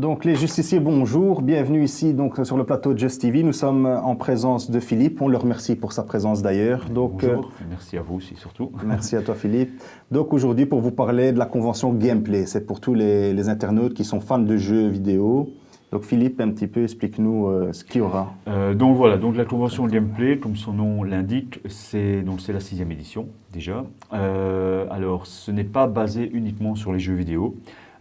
Donc les justiciers, bonjour, bienvenue ici donc sur le plateau de Just TV. Nous sommes en présence de Philippe, on le remercie pour sa présence d'ailleurs. Donc, bonjour, merci à vous aussi surtout. Merci à toi Philippe. Donc aujourd'hui pour vous parler de la convention Gameplay, c'est pour tous les internautes qui sont fans de jeux vidéo. Donc Philippe, un petit peu, explique-nous ce qu'il y aura. Donc voilà, donc la convention Gameplay, comme son nom l'indique, c'est la 6e édition déjà. Alors ce n'est pas basé uniquement sur les jeux vidéo.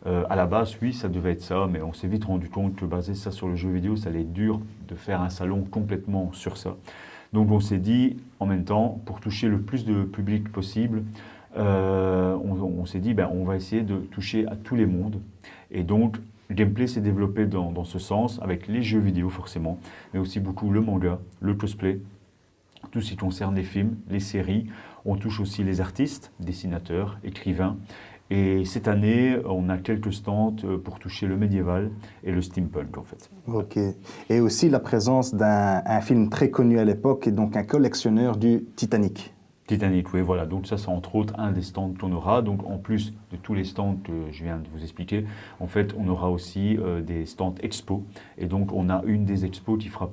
À la base, oui, ça devait être ça, mais on s'est vite rendu compte que baser ça sur le jeu vidéo, ça allait être dur de faire un salon complètement sur ça. Donc on s'est dit, en même temps, pour toucher le plus de public possible, on s'est dit, on va essayer de toucher à tous les mondes. Et donc, Gameplay s'est développé dans ce sens, avec les jeux vidéo forcément, mais aussi beaucoup le manga, le cosplay, tout ce qui concerne les films, les séries. On touche aussi les artistes, dessinateurs, écrivains. Et cette année, on a quelques stands pour toucher le médiéval et le steampunk en fait. Ok. Et aussi la présence d'un film très connu à l'époque, et donc un collectionneur du Titanic. Titanic, oui, voilà. Donc ça, c'est entre autres un des stands qu'on aura. Donc en plus de tous les stands que je viens de vous expliquer, en fait, on aura aussi des stands expo. Et donc on a une des expos qui fera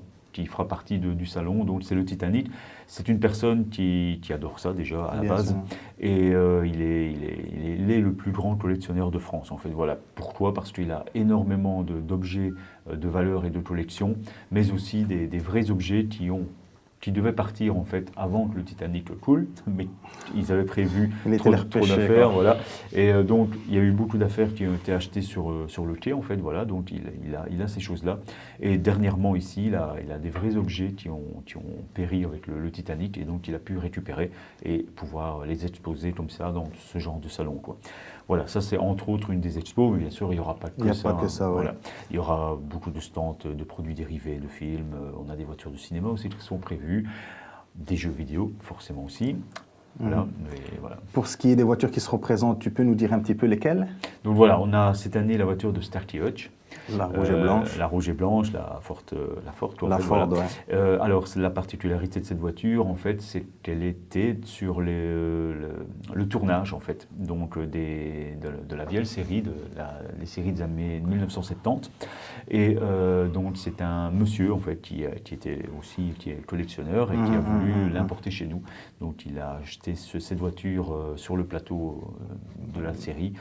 partie du salon, donc c'est le Titanic. C'est une personne qui adore ça déjà à la base, et il est le plus grand collectionneur de France en fait. Voilà. Pourquoi? Parce qu'il a énormément d'objets de valeur et de collection, mais aussi des vrais objets qui devaient partir en fait avant que le Titanic coule, mais ils avaient prévu trop d'affaires, voilà. Et donc il y a eu beaucoup d'affaires qui ont été achetées sur le quai en fait, voilà. Donc il a ces choses-là. Et dernièrement ici, il a des vrais objets qui ont péri avec le Titanic, et donc il a pu récupérer et pouvoir les exposer comme ça dans ce genre de salon, quoi. Voilà, ça c'est entre autres une des expos, mais bien sûr il n'y aura pas que ça. Voilà. Il y aura beaucoup de stands de produits dérivés, de films, on a des voitures de cinéma aussi qui sont prévues, des jeux vidéo forcément aussi. Voilà, mais voilà. Pour ce qui est des voitures qui seront présentes, tu peux nous dire un petit peu lesquelles? Donc voilà, on a cette année la voiture de Starkey Hutch. La rouge et blanche. La rouge et blanche, la Ford. La Ford, voilà. Ouais. Alors, la particularité de cette voiture, en fait, c'est qu'elle était sur le tournage, en fait, donc de la vieille série, les séries des années 1970. Et donc, c'est un monsieur, en fait, qui est collectionneur et qui a voulu l'importer chez nous. Donc, il a acheté cette voiture sur le plateau de la série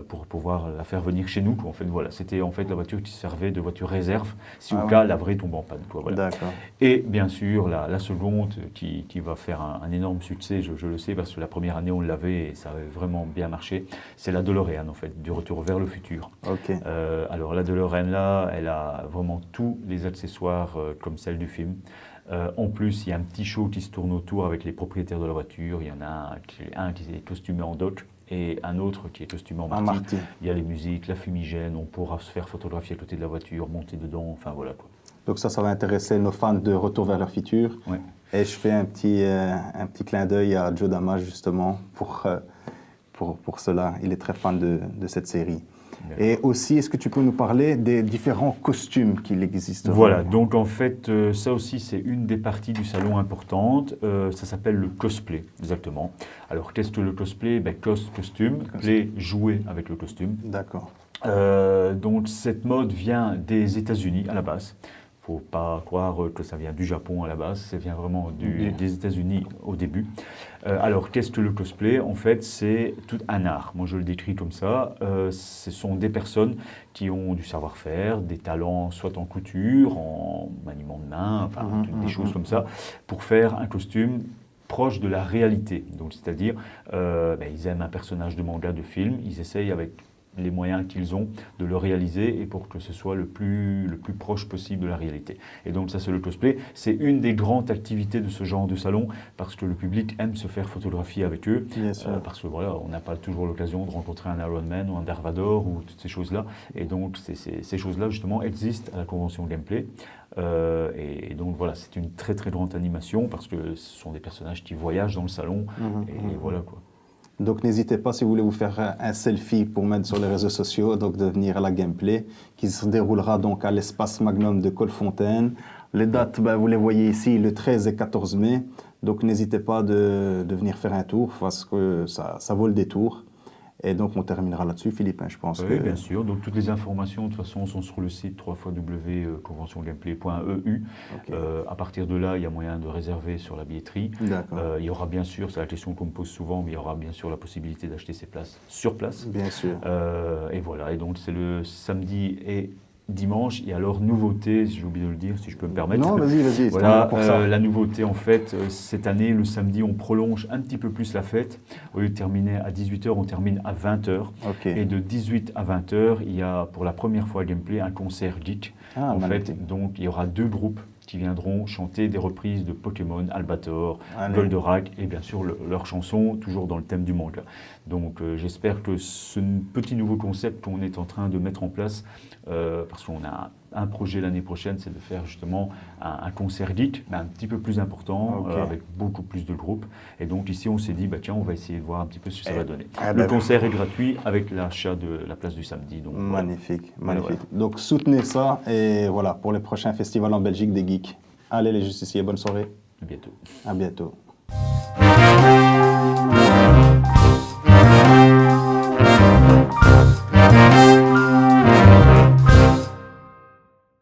pour pouvoir la faire venir chez nous, quoi. En fait, voilà, c'était en fait la voiture qui servait de voiture réserve si au cas la vraie tombe en panne, quoi, voilà. Et bien sûr la seconde qui va faire un énorme succès, je le sais parce que la première année on l'avait et ça avait vraiment bien marché, c'est la DeLorean en fait, du Retour vers le futur. Alors la DeLorean là, elle a vraiment tous les accessoires comme celle du film. En plus, il y a un petit show qui se tourne autour avec les propriétaires de la voiture. Il y en a un qui est costumé en Doc et un autre qui est costumé en Marty. Il y a les musiques, la fumigène, on pourra se faire photographier à côté de la voiture, monter dedans, enfin voilà quoi. Donc ça va intéresser nos fans de Retour vers le futur. Ouais. Et je fais un petit clin d'œil à Joe Damas justement pour cela. Il est très fan de cette série. Et aussi, est-ce que tu peux nous parler des différents costumes qu'il existe? Voilà, donc en fait, ça aussi c'est une des parties du salon importante, ça s'appelle le cosplay, exactement. Alors qu'est-ce que le cosplay? Costume, play, jouer avec le costume. D'accord. Donc cette mode vient des États-Unis à la base. Il ne faut pas croire que ça vient du Japon à la base, ça vient vraiment des États-Unis au début. Alors, qu'est-ce que le cosplay? En fait, c'est tout un art. Moi, je le décris comme ça. Ce sont des personnes qui ont du savoir-faire, des talents, soit en couture, en maniement de main, enfin, des choses comme ça, pour faire un costume proche de la réalité. Donc, c'est-à-dire, ils aiment un personnage de manga, de film, ils essayent avec les moyens qu'ils ont de le réaliser et pour que ce soit le plus proche possible de la réalité. Et donc ça c'est le cosplay. C'est une des grandes activités de ce genre de salon parce que le public aime se faire photographier avec eux. Parce que voilà, on n'a pas toujours l'occasion de rencontrer un Iron Man ou un Dark Vador ou toutes ces choses-là. Et donc ces choses-là justement existent à la convention Gameplay. Et donc voilà, c'est une très très grande animation parce que ce sont des personnages qui voyagent dans le salon et voilà quoi. Donc n'hésitez pas si vous voulez vous faire un selfie pour mettre sur les réseaux sociaux, donc de venir à la Gameplay qui se déroulera donc à l'espace Magnum de Colfontaine. Les dates, vous les voyez ici, le 13 et 14 mai. Donc n'hésitez pas de venir faire un tour parce que ça vaut le détour. Et donc, on terminera là-dessus, Philippe, je pense. Oui, bien sûr. Donc, toutes les informations, de toute façon, sont sur le site www.conventiongameplay.eu. Ok. À partir de là, il y a moyen de réserver sur la billetterie. D'accord. Il y aura bien sûr, c'est la question qu'on me pose souvent, mais il y aura bien sûr la possibilité d'acheter ses places sur place. Bien sûr. Et voilà. Et donc, c'est le samedi et dimanche. Et alors, nouveauté, j'ai oublié de le dire, si je peux me permettre. Non, vas-y. Voilà, pour ça. la nouveauté, en fait, cette année, le samedi, on prolonge un petit peu plus la fête. Au lieu de terminer à 18h, on termine à 20h. Ok. Et de 18 à 20h, il y a pour la première fois à Gameplay un concert geek. Ah, En magnifique. fait, donc, il y aura 2 groupes qui viendront chanter des reprises de Pokémon, Albator, Allez. Goldorak et bien sûr leurs chansons, toujours dans le thème du manga. Donc j'espère que ce petit nouveau concept qu'on est en train de mettre en place, parce qu'on a un projet l'année prochaine, c'est de faire justement un concert geek, mais un petit peu plus important, Ok. avec beaucoup plus de groupes. Et donc ici, on s'est dit, bah, tiens, on va essayer de voir un petit peu ce que ça va donner. eh Le ben, concert est gratuit avec l'achat de la place du samedi. Donc, voilà. Magnifique. Voilà. Donc, soutenez ça. Et voilà, pour les prochains festivals en Belgique des geeks. Allez, les justiciers, bonne soirée. À bientôt. À bientôt.